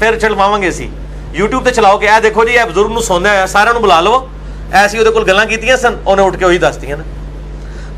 ਫਿਰ ਚਲਵਾਵਾਂਗੇ ਅਸੀਂ YouTube ਤੇ ਚਲਾਓ ਕਿ ਇਹ ਦੇਖੋ ਜੀ ਇਹ ਬਜ਼ੁਰਗ ਨੂੰ ਸੌਂਦਾ ਹੋਇਆ, ਸਾਰਿਆਂ ਨੂੰ ਬੁਲਾ ਲਵੋ, ਐਸੀ ਉਹਦੇ ਕੋਲ ਗੱਲਾਂ ਕੀਤੀਆਂ ਸਨ, ਉਹਨੇ ਉੱਠ ਕੇ ਉਹੀ ਦੱਸਤੀਆਂ ਨੇ।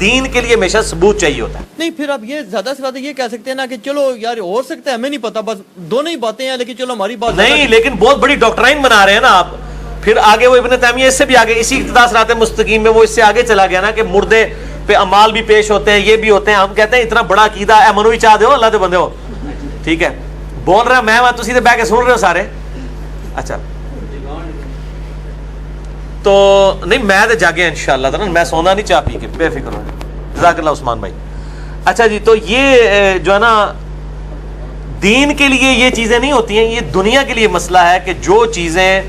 دین کے لیے ہمیشہ ثبوت چاہیے ہوتا ہے. نہیں پھر آپ یہ زیادہ سے زیادہ یہ کہہ سکتے ہیں نا کہ چلو یار ہو سکتا ہے ہمیں نہیں پتا، بس دونوں ہی باتیں ہیں، لیکن چلو ہماری بات نہیں، لیکن بہت بڑی ڈاکٹرائن بنا رہے ہیں نا آپ. پھر آگے وہ ابن تیمیہ اس سے بھی آگے، اسی اقتداء صراط مستقیم میں وہ اس سے آگے چلا گیا نا کہ مردے پہ اعمال بھی پیش ہوتے ہیں، یہ بھی ہوتے ہیں. ہم کہتے ہیں اتنا بڑا عقیدہ ہے، منو بھی چاہ دے ہو اللہ دے بندے ہو. ٹھیک ہے، بول رہا میں تسی تے بیٹھ کے سن رہے ہو سارے. اچھا تو نہیں میں تو جاگے انشاءاللہ تعالی، میں سونا نہیں چاہ پی کے، بے فکر ہو. جزاک اللہ عثمان بھائی. اچھا جی، تو یہ جو ہے نا دین کے لیے یہ چیزیں نہیں ہوتی ہیں، یہ دنیا کے لیے مسئلہ ہے کہ جو چیزیں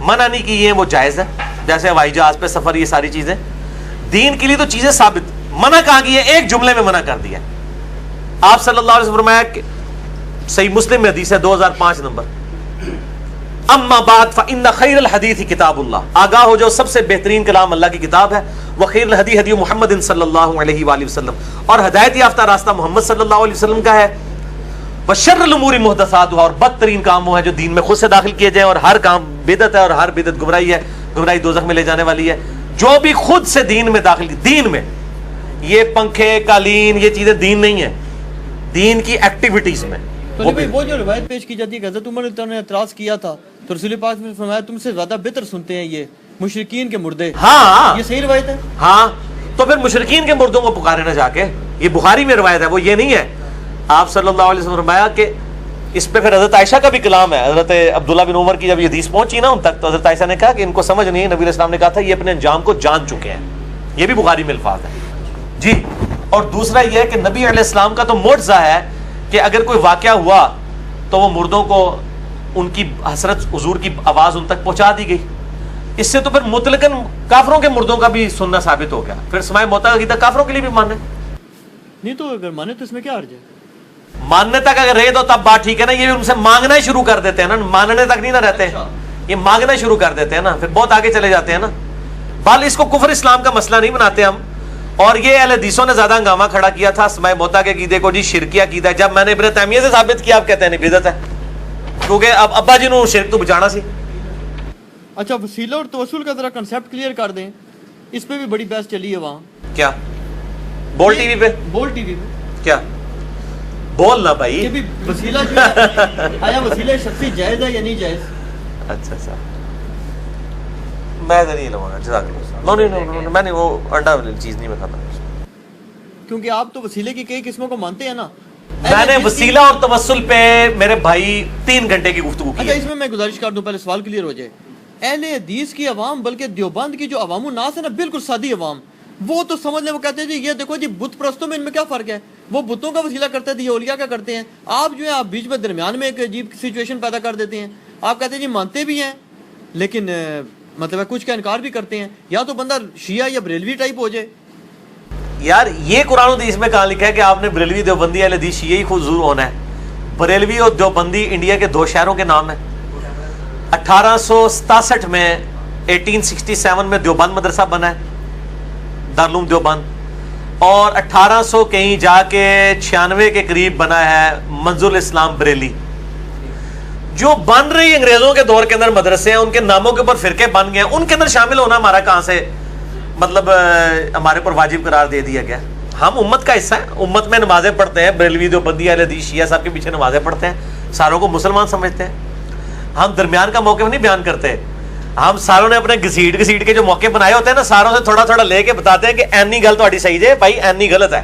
منع نہیں کی ہیں وہ جائز ہے، جیسے ہوائی جہاز پہ سفر، یہ ساری چیزیں. دین کے لیے تو چیزیں ثابت، منع کہاں کی ہے؟ ایک جملے میں منع کر دیا. آپ صلی اللہ علیہ وسلم فرمایا کہ صحیح مسلم میں حدیث ہے 2005 نمبر، اما بعد فإن خیر الحدیث کتاب اللہ، آگاہ ہو جو سب سے بہترین کلام اللہ کی کتاب ہے، وخیر الہدی ہدی محمد صلی اللہ علیہ وآلہ وسلم، اور ہدایت یافتہ راستہ محمد صلی اللہ علیہ وسلم کا ہے، وشر الامور محدثاتها، اور بدترین کام وہ ہے جو دین میں خود سے داخل کیے جائیں، اور ہر کام بدعت ہے، اور ہر بدعت گمراہی ہے، گمراہی دوزخ میں لے جانے والی ہے. جو بھی خود سے دین میں داخل کی، دین میں یہ پنکھے قالین یہ چیزیں دین نہیں ہے، دین کی ایکٹیویٹیز میں. تو وہ جو روایت پیش کی جاتی ہے کہ حضرت عمر نے اعتراض کیا تھا تو رسول پاک نے فرمایا تم سے زیادہ بہتر سنتے ہیں یہ مشرکین کے مردے. ہاں یہ صحیح روایت ہے. ہاں تو پھر مشرکین کے مردوں کو پکارے نہ جا کے، یہ بخاری میں روایت ہے، وہ یہ نہیں ہے. آپ صلی اللہ علیہ وسلم فرمایا کہ اس پہ پھر حضرت عائشہ کا بھی کلام ہے. حضرت عبداللہ بن عمر کی جب یہ حدیث پہنچی نا ان تک، تو حضرت عائشہ نے کہا کہ ان کو سمجھ نہیں ہے، نبی علیہ السلام نے کہا تھا یہ اپنے انجام کو جان چکے ہیں. یہ بھی بخاری میں الفاظ ہے جی. اور دوسرا یہ ہے کہ نبی علیہ السلام کا تو معجزہ ہے کہ اگر کوئی واقعہ ہوا تو وہ مردوں کو ان کی حسرت حضور کی آواز ان تک پہنچا دی گئی. اس سے تو پھر مطلقاً کافروں کے مردوں کا بھی سننا ثابت ہو گیا. پھر سماع موتا کا عقیدہ کافروں کے لیے بھی ماننا نہیں، تو اگر مانے تو اس میں کیا حرج ہے؟ ماننے تک اگر رہے تو تب بات ٹھیک ہے نا. یہ بھی ان سے مانگنا ہی شروع کر دیتے ہیں نا، ماننے تک نہیں نہ رہتے، یہ مانگنا شروع کر دیتے ہیں نا، پھر بہت آگے چلے جاتے ہیں نا. بال اس کو کفر اسلام کا مسئلہ نہیں بناتے ہم. اور یہ اہل حدیثوں نے زیادہ ہنگامہ کھڑا کیا تھا سماع موتا کے عقیدے کو جی شرکی عقیدہ ہے. جب میں نے ابن تیمیہ سے ثابت کیا آپ کہتے ہیں نہیں بدعت ہے، کیونکہ اب ابا جی نے شرک تو بچانا سی. اچھا وسیلہ اور توسل کا ذرا کنسیپٹ کلیئر کر دیں، اس پہ بھی بڑی بحث چلی ہے وہاں. کیا بول ٹی وی پہ؟ بول ٹی وی پہ کیا بول نا بھائی، یہ بھی وسیلہ جو ہے آیا وسیلہ شخصی جائز ہے یا نہیں جائز؟ اچھا اچھا میں تو نہیں لوں گا. جزاک اللہ. میں نہیں، وہ انڈا والی چیز نہیں میں کھاتا، کیونکہ آپ تو وسیلے کی کئی قسموں کو مانتے ہیں نا. میں نے وسیلہ اور توسل پہ میرے بھائی 3 گھنٹے کی گفتگو کی. اچھا اس میں گزارش کر دوں، پہلے سوال کلیئر ہو جائے. اہل حدیث کی عوام بلکہ دیوبند کی جو عوام الناس ہے نا، بالکل سادی عوام، وہ تو سمجھ لیں، وہ کہتے ہیں جی یہ دیکھو جی بت پرستوں میں ان میں کیا فرق ہے، وہ بتوں کا وسیلہ کرتے تھے، یہ اولیاء کا کرتے ہیں. آپ جو ہے آپ بیچ میں درمیان میں ایک عجیب سچویشن پیدا کر دیتے ہیں. آپ کہتے ہیں جی مانتے بھی ہیں لیکن مطلب ہے کچھ کا انکار بھی کرتے ہیں. یا تو بندہ شیعہ یا بریلوی ٹائپ ہو جائے. یار یہ قرآن و حدیث میں کہاں لکھا ہے کہ آپ نے بریلوی دیوبندی اہل حدیث شیعہ ہی خود ضرور ہونا ہے؟ بریلوی اور دیوبندی انڈیا کے 2 شہروں کے نام ہیں. 1867 میں 1867 میں دیوبند مدرسہ بنا ہے، دارالعلوم دیوبند. اور 1800 کہیں جا کے 96 کے قریب بنا ہے منظور الاسلام بریلی. جو بن رہی انگریزوں کے دور کے اندر مدرسے ہیں، ان کے ناموں کے اوپر فرقے بن گئے ہیں، ان کے اندر شامل ہونا ہمارا کہاں سے مطلب ہمارے پر واجب قرار دے دیا گیا. ہم امت کا حصہ ہیں، امت میں نمازیں پڑھتے ہیں، بریلوی دیوبندی اہل حدیث شیعہ صاحب کے پیچھے نمازیں پڑھتے ہیں، ساروں کو مسلمان سمجھتے ہیں. ہم درمیان کا موقف نہیں بیان کرتے. ہم ساروں نے اپنے گھسیٹ کے جو موقع بنائے ہوتے ہیں نا، ساروں سے تھوڑا تھوڑا لے کے بتاتے ہیں کہ اینی گل تہاڈی صحیح ہے بھائی، اینی غلط ہے.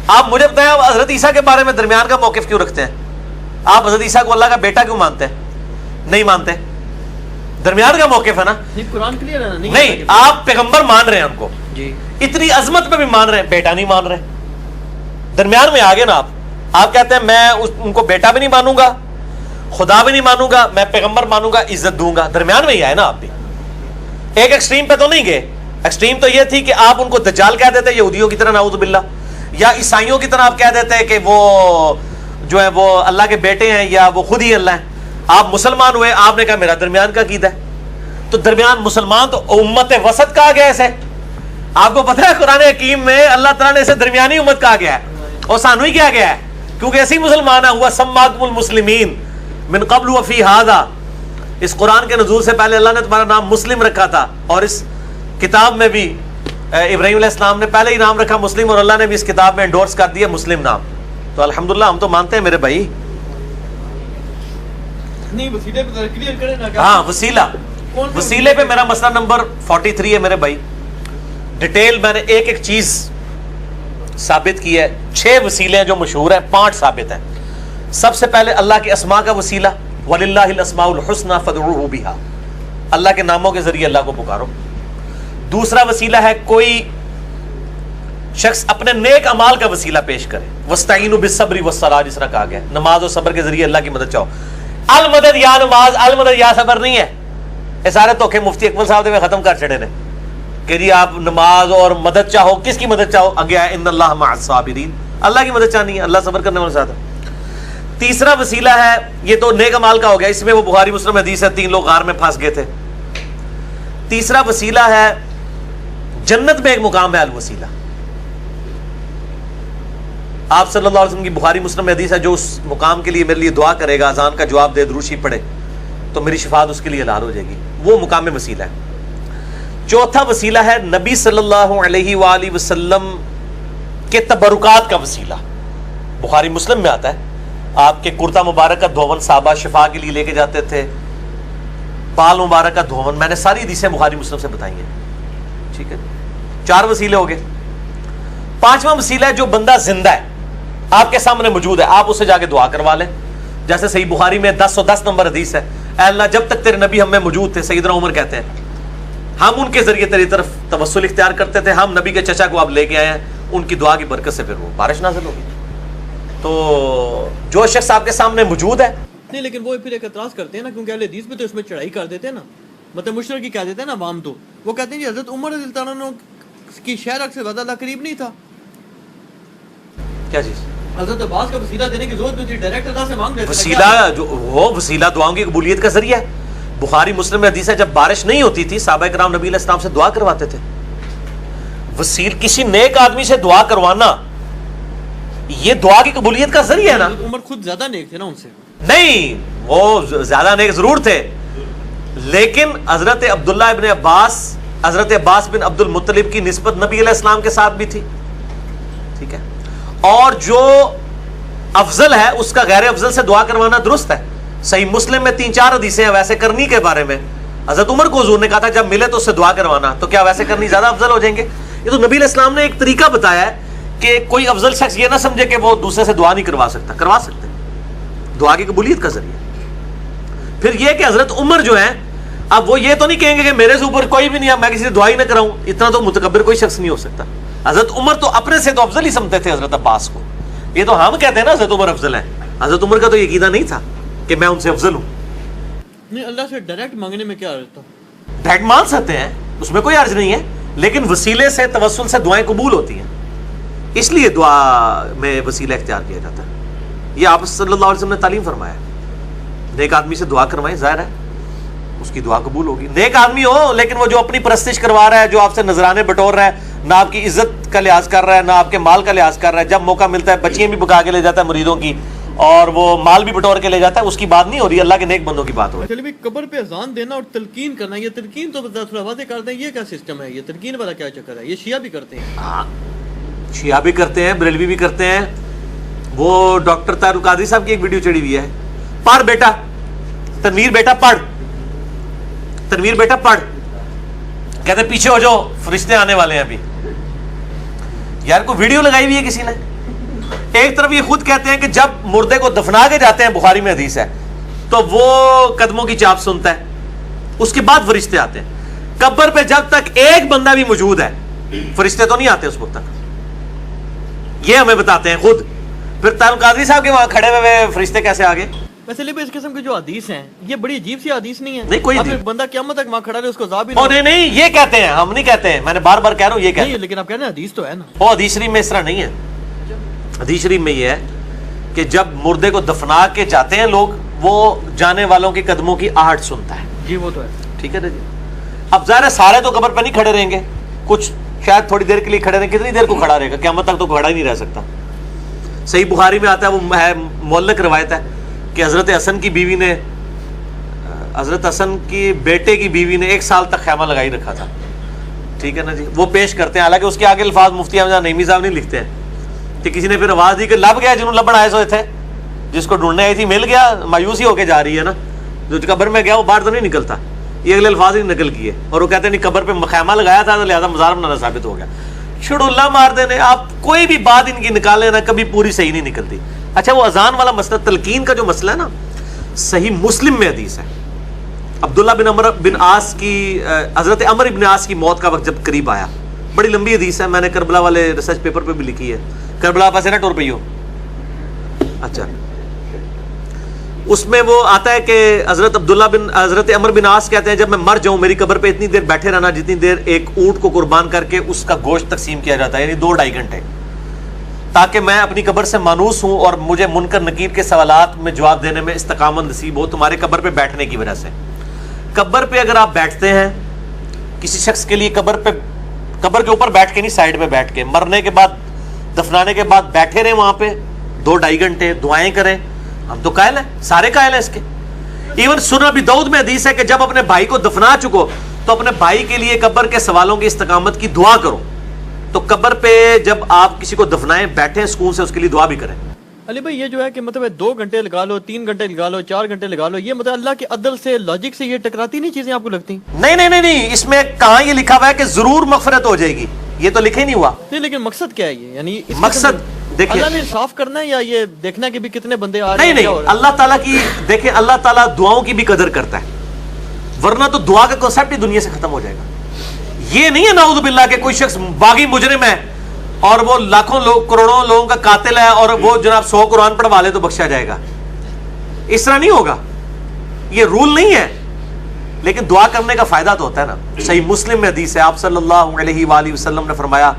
آپ مجھے بتائیں آپ حضرت عیسیٰ کے بارے میں درمیان کا موقف کیوں رکھتے ہیں؟ آپ حضرت عیسیٰ کو اللہ کا بیٹا کیوں مانتے ہیں؟ نہیں مانتے. درمیان کا موقف ہے نا. قرآن کلیئر ہے نا. نہیں، آپ پیغمبر مان رہے ہیں ہم کو جی، اتنی عظمت میں بھی مان رہے ہیں، بیٹا نہیں مان رہے. درمیان میں آگے نا آپ کہتے ہیں میں ان کو بیٹا بھی نہیں مانوں گا، خدا بھی نہیں مانوں گا، میں پیغمبر مانوں گا، عزت دوں گا. درمیان میں ہی آئے نا آپ بھی. ایک ایکسٹریم پہ تو نہیں گئے. ایکسٹریم تو یہ تھی کہ آپ ان کو دجال کہہ دیتے یہودیوں کی طرح نعوذ باللہ، یا عیسائیوں کی طرح آپ کہہ دیتے کہ وہ جو ہے وہ اللہ کے بیٹے ہیں یا وہ خود ہی اللہ ہیں. آپ مسلمان ہوئے، آپ نے کہا میرا درمیان کا عقیدہ ہے. تو درمیان مسلمان تو امت وسط کہا گیا اسے. آپ کو پتہ ہے قرآن حکیم میں اللہ تعالیٰ نے اسے درمیانی امت کہا گیا ہے، اور سانو ہی کیا گیا ہے کیونکہ ایسی مسلمان ہوا سماکم المسلمین من قبل وفی ھذا. اس قرآن کے نزول سے پہلے اللہ نے تمہارا نام مسلم رکھا تھا، اور اس کتاب میں بھی ابراہیم علیہ السلام نے پہلے ہی نام رکھا مسلم اور اللہ نے بھی اس کتاب میں انڈورس کر دیا مسلم نام. تو الحمدللہ ہم تو مانتے ہیں میرے بھائی. نہیں وسیلے پہ کلیئر کریں نا. ہاں وسیلہ, وسیلے پہ میرا مسئلہ نمبر 43 ہے میرے بھائی. ڈیٹیل میں نے ایک ایک چیز ثابت کی ہے. 6 وسیلے ہیں جو مشہور ہیں, 5 ثابت ہیں. سب سے پہلے اللہ کے اسماء کا وسیلہ, وَلِلَّهِ الْأَسْمَاءُ الْحُسْنَى فَادْعُوهُ بِهَا, اللہ کے ناموں کے ذریعے اللہ کو پکارو. دوسرا وسیلہ ہے کوئی شخص اپنے نیک اعمال کا وسیلہ پیش کرے. وَاسْتَعِينُوا بِالصَّبْرِ وَالصَّلَاةِ, جس طرح کہا گیا نماز اور صبر کے ذریعے اللہ کی مدد چاہو. المدد یا نماز, المدد یا صبر نہیں ہے. یہ سارے دھوکے مفتی اکمل صاحب نے ختم کر چڑے نے کہ جی آپ نماز اور مدد چاہو. کس کی مدد چاہو؟ آگے ہے ان اللہ مع الصابرین, اللہ کی مدد چاہنی ہے, اللہ صبر کرنے والے ساتھ ہے. تیسرا وسیلہ ہے, یہ تو نیک اعمال کا ہو گیا, اس میں وہ بخاری مسلم حدیث ہے 3 لوگ غار میں پھنس گئے تھے. تیسرا وسیلہ ہے جنت میں ایک مقام ہے الوسیلہ. آپ صلی اللہ علیہ وسلم کی بخاری مسلم میں حدیث ہے جو اس مقام کے لیے میرے لیے دعا کرے گا, اذان کا جواب دے, درود شریف پڑھے, تو میری شفاعت اس کے لیے حلال ہو جائے گی. وہ مقام میں وسیلہ ہے. چوتھا وسیلہ ہے نبی صلی اللہ علیہ وآلہ وسلم کے تبرکات کا وسیلہ. بخاری مسلم میں آتا ہے آپ کے کرتا مبارک کا دھون صحابہ شفا کے لیے لے کے جاتے تھے, بال مبارک کا دھون. میں نے ساری حدیثیں بخاری مسلم سے بتائی ہیں. ٹھیک ہے, 4 وسیلے ہو گئے. 5واں وسیلہ ہے جو بندہ زندہ ہے, آپ کے سامنے موجود ہے, آپ اسے جا کے دعا کروا لیں. جیسے صحیح بخاری میں 1010 نمبر حدیث ہے, اے اللہ جب تک تیرے نبی ہم میں موجود تھے, سیدنا عمر کہتے ہیں, ہم ان کے ذریعے تیری طرف توسل اختیار کرتے تھے, ہم نبی کے چچا کو اب لے کے آئے ہیں, ان کی دعا کی برکت سے پھر وہ بارش نازل ہوگی. تو جو شخص آپ کے سامنے موجود ہے. نہیں لیکن وہ پھر ایک اعتراض کرتے ہیں نا, کیونکہ اہل حدیث میں تو اس میں چڑھائی کر دیتے ہیں نا, مطلب مشرک کی کہہ دیتے ہیں نا عوام. تو وہ کہتے ہیں کہ حضرت عمر رضی اللہ عنہ کی شہر سے زیادہ اللہ قریب نہیں تھا. کیا چیز؟ حضرت عباس کا وسیلہ دینے کی ضرورت نہیں تھی, ڈائریکٹ اللہ سے مانگ لیتے. وسیلہ جو وہ وسیلہ دعاؤں کی قبولیت کا ذریعہ ہے. بخاری مسلم میں حدیث ہے جب بارش نہیں ہوتی تھی صحابہ کرام نبی علیہ السلام سے دعا کرواتے تھے. وسیل کسی نیک آدمی سے دعا کروانا یہ دعا کی قبولیت کا ذریعہ ہے نا. عمر خود زیادہ نیک تھے نا ان سے. نہیں, وہ زیادہ نیک ضرور تھے, لیکن حضرت عبداللہ ابن عباس, حضرت عباس بن عبد المطلب کی نسبت نبی علیہ السلام کے ساتھ بھی تھی. ٹھیک ہے, اور جو افضل ہے اس کا غیر افضل سے دعا کروانا درست ہے. صحیح مسلم میں 3-4 حدیثیں ہیں ویسے کرنی کے بارے میں. حضرت عمر کو حضور نے کہا تھا جب ملے تو اس سے دعا کروانا, تو کیا ویسے کرنی زیادہ افضل ہو جائیں گے؟ یہ تو نبی علیہ السلام نے ایک طریقہ بتایا ہے کہ کوئی افضل شخص یہ نہ سمجھے کہ وہ دوسرے سے دعا نہیں کروا سکتا, کروا سکتے, دعا کی قبولیت کا ذریعہ. پھر یہ کہ حضرت عمر جو ہیں, اب وہ یہ تو نہیں کہیں گے کہ میرے سے اوپر کوئی بھی نہیں ہے, میں کسی سے دعا ہی نہ کراؤں. اتنا تو متکبر کوئی شخص نہیں ہو سکتا. حضرت عمر تو اپنے سے تو افضل ہی سمجھتے تھے حضرت عباس کو. یہ تو ہم کہتے ہیں نا حضرت عمر افضل ہیں, حضرت عمر کا تو یہ عقیدہ نہیں تھا کہ میں ان سے افضل ہوں. نہیں, اللہ سے ڈائریکٹ مانگنے میں کیا عرض تھا؟ ڈائریکٹ مانگ سکتے ہیں, اس میں کوئی عرض نہیں ہے, لیکن وسیلے سے توسل سے دعائیں قبول ہوتی ہیں, اس لیے دعا میں وسیلہ اختیار کیا جاتا ہے. یہ آپ صلی اللہ علیہ وسلم نے تعلیم فرمایا ہے. نیک آدمی سے دعا کروائیں, ظاہر ہے اس کی دعا قبول ہوگی. نیک آدمی ہو لیکن وہ جو اپنی پرستش کروا رہا ہے, جو آپ سے نذرانے بٹور رہا ہے, نہ آپ کی عزت کا لحاظ کر رہا ہے, نہ آپ کے مال کا لحاظ کر رہا ہے, جب موقع ملتا ہے بچیاں بھی پکا کے لے جاتا ہے مریدوں کی, اور وہ مال بھی بٹور کے لے جاتا ہے, اس کی بات نہیں ہو رہی, اللہ کے نیک بندوں کی بات ہو رہی ہے. چلیے قبر پہ اذان دینا اور تلقین کرنا, یہ تلقین تو تھوڑا واضح کر دیں, یہ کیا سسٹم ہے, یہ تلقین والا کیا چکر ہے؟ یہ شیعہ بھی کرتے ہیں. ہاں, شیعہ بھی کرتے ہیں, بریلوی بھی کرتے ہیں. وہ ڈاکٹر طاہر القادری صاحب کی ایک ویڈیو چڑھی ہوئی ہے, پڑھ بیٹا تنویر, بیٹا پڑھ, تنویر بیٹا پڑھ, کہتے پیچھے ہو جاؤ فرشتے آنے والے ہیں ابھی. یار کو ویڈیو لگائی ہوئی ہے کسی نے. ایک طرف یہ خود کہتے ہیں کہ جب مردے کو دفنا کے جاتے ہیں, بخاری میں حدیث ہے, تو وہ قدموں کی چاپ سنتا ہے, اس کے بعد فرشتے آتے ہیں. قبر پہ جب تک ایک بندہ بھی موجود ہے فرشتے تو نہیں آتے اس وقت تک, یہ ہمیں بتاتے ہیں خود. پھر طاہر القادری صاحب کے وہاں کھڑے ہوئے فرشتے کیسے آگے؟ ویسے لیکن اس قسم کی جو حدیث ہیں یہ بڑی عجیب سی حدیث نہیں ہے. نہیں کوئی اب بندہ قیامت تک وہاں کھڑا رہے, اس کو عذاب ہی نہ. نہیں نہیں, یہ کہتے ہیں, ہم نہیں کہتے ہیں, میں نے بار بار کہہ رہا ہوں یہ کہتے ہیں. لیکن آپ کہتے ہیں حدیث تو ہے نا. وہ حدیث شریف میں اس طرح نہیں ہے. حدیث شریف میں یہ ہے کہ جب مردے کو دفنا کے جاتے ہیں لوگ, وہ جانے والوں کے قدموں کی آہٹ سنتا ہے. جی وہ تو ہے. ٹھیک ہے نا جی. اب ظاہر ہے سارے تو قبر پہ نہیں کھڑے رہیں گے, کچھ شاید تھوڑی دیر کے لیے کھڑے رہیں. کتنی دیر کو کھڑا رہے گا؟ قیامت تک تو کھڑا ہی نہیں رہ سکتا. صحیح بخاری میں آتا ہے, وہ ہے معلق روایت ہے کہ حضرت حسن کی بیوی نے, حضرت حسن کی بیٹے کی بیوی نے 1 سال تک خیمہ لگائی رکھا تھا. ٹھیک ہے نا جی, وہ پیش کرتے ہیں, حالانکہ اس کے آگے الفاظ مفتی احمد نعیمی صاحب نہیں لکھتے ہیں کہ کسی نے پھر آواز دی کہ لب گیا جنہوں لبن آئے سوئے تھے, جس کو ڈھونڈنے آئی تھی مل گیا, مایوسی ہو کے جا رہی ہے نا, جو قبر میں گیا وہ باہر تو نہیں نکلتا. یہ اگلے الفاظ ہی نقل کیے, اور وہ کہتے ہیں نہیں قبر پہ خیمہ لگایا تھا تو لہٰذا مزار بنانا ثابت ہو گیا. چھڑولہ مار دینے, آپ کوئی بھی بات ان کی نکالیں نا کبھی پوری صحیح نہیں نکلتی. اچھا وہ اذان والا مسئلہ, تلقین کا جو مسئلہ ہے نا, صحیح مسلم میں حدیث ہے, عبداللہ بن عمر بن عاص کی, حضرت عمر بن عاص کی موت کا وقت جب قریب آیا, بڑی لمبی حدیث ہے, میں نے کربلا والے ریسرچ پیپر پہ بھی لکھی ہے. کربلا پاس ہے نا ٹور پہ ہو, اچھا اس میں وہ آتا ہے کہ حضرت عمر بن عاص کہتے ہیں جب میں مر جاؤں میری قبر پہ اتنی دیر بیٹھے رہنا جتنی دیر ایک اونٹ کو قربان کر کے اس کا گوشت تقسیم کیا جاتا ہے, یعنی 2-2.5 گھنٹے, تاکہ میں اپنی قبر سے مانوس ہوں اور مجھے منکر نکیر کے سوالات میں جواب دینے میں استقامت نصیب ہو تمہارے قبر پہ بیٹھنے کی وجہ سے. قبر پہ اگر آپ بیٹھتے ہیں کسی شخص کے لیے, قبر کے اوپر بیٹھ کے نہیں, سائڈ پہ بیٹھ کے, مرنے کے بعد دفنانے کے بعد بیٹھے رہیں وہاں پہ 2-2.5 گھنٹے, دعائیں کریں, ہم تو قائل ہیں, سارے قائل ہیں اس کے. ایون سنن ابی داؤد میں حدیث ہے کہ جب اپنے بھائی کو دفنا چکو تو اپنے بھائی کے لیے قبر کے سوالوں کی استقامت کی دعا کرو. تو قبر پہ جب آپ کسی کو دفنائیں بیٹھیں سکون سے, اس کے لیے دعا بھی کریں. علی بھائی یہ جو ہے کہ مطلب 2 گھنٹے لگا لو, 3 گھنٹے لگا لو, 4 گھنٹے لگا لو, یہ مطلب اللہ کے عدل سے, لاجک سے یہ ٹکراتی نہیں چیزیں آپ کو لگتی؟ نہیں, اس میں کہاں یہ لکھا ہوا ہے کہ ضرور مغفرت ہو جائے گی, یہ تو لکھے نہیں ہوا. نہیں لیکن مقصد کیا ہے یہ, یعنی مقصد دیکھیں اللہ نے صاف کرنا ہے یا یہ دیکھنا کہ بھی کتنے بندے آ رہے ہیں؟ نہیں, اللہ تعالیٰ کی دیکھیں, اللہ تعالیٰ دعاؤں کی بھی قدر کرتا ہے, ورنہ تو دعا کا کنسیپٹ ہی دنیا سے ختم ہو جائے گا. یہ نہیں ہے نعوذ باللہ کہ کوئی شخص باغی مجرم ہے اور وہ لاکھوں لوگ, کروڑوں لوگوں کا قاتل ہے اور وہ جناب 100 قرآن پڑھوا لے تو بخشا جائے گا. اس طرح نہیں ہوگا, یہ رول نہیں ہے, لیکن دعا کرنے کا فائدہ تو ہوتا ہے نا. صحیح مسلم میں حدیث ہے, آپ صلی اللہ علیہ وآلہ وسلم نے فرمایا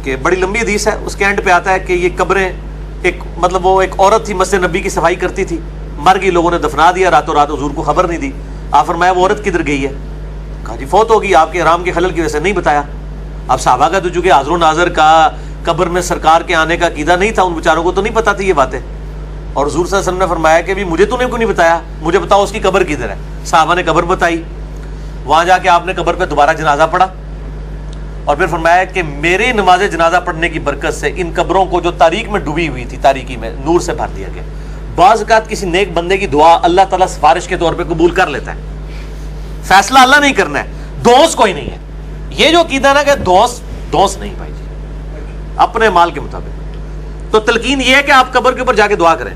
کہ بڑی لمبی حدیث ہے, اس کے اینڈ پہ آتا ہے کہ یہ قبریں ایک, مطلب وہ ایک عورت تھی مسجد نبی کی صفائی کرتی تھی, مر گئی, لوگوں نے دفنا دیا راتوں رات, حضور کو خبر نہیں دی. آپ فرمایا وہ عورت کدھر گئی ہے؟ کہا جی فوت ہوگی, آپ کے حرام کے خلل کی وجہ سے نہیں بتایا. اب صحابہ کا تو چونکہ حاضر و ناظر کا قبر میں سرکار کے آنے کا عقیدہ نہیں تھا, ان بیچاروں کو تو نہیں پتا تھی یہ باتیں, اور حضور صلی اللہ علیہ وسلم نے فرمایا کہ بھی مجھے تو نہیں بتایا, مجھے بتاؤ اس کی قبر کدھر ہے. صحابہ نے قبر بتائی, وہاں جا کے آپ نے قبر پہ دوبارہ جنازہ پڑھا, اور پھر فرمایا کہ میرے نماز جنازہ پڑھنے کی برکت سے ان قبروں کو جو تاریک میں ڈوبی ہوئی تھی, تاریکی میں نور سے بھر دیا گیا. بعض اوقات کسی نیک بندے کی دعا اللہ تعالیٰ سفارش کے طور پہ قبول کر لیتا ہے, فیصلہ اللہ نہیں کرنا ہے, دوست کوئی نہیں ہے. یہ جو عقیدہ نا کہ دوست نہیں بھائی جی, اپنے مال کے مطابق. تو تلقین یہ ہے کہ آپ قبر کے اوپر جا کے دعا کریں.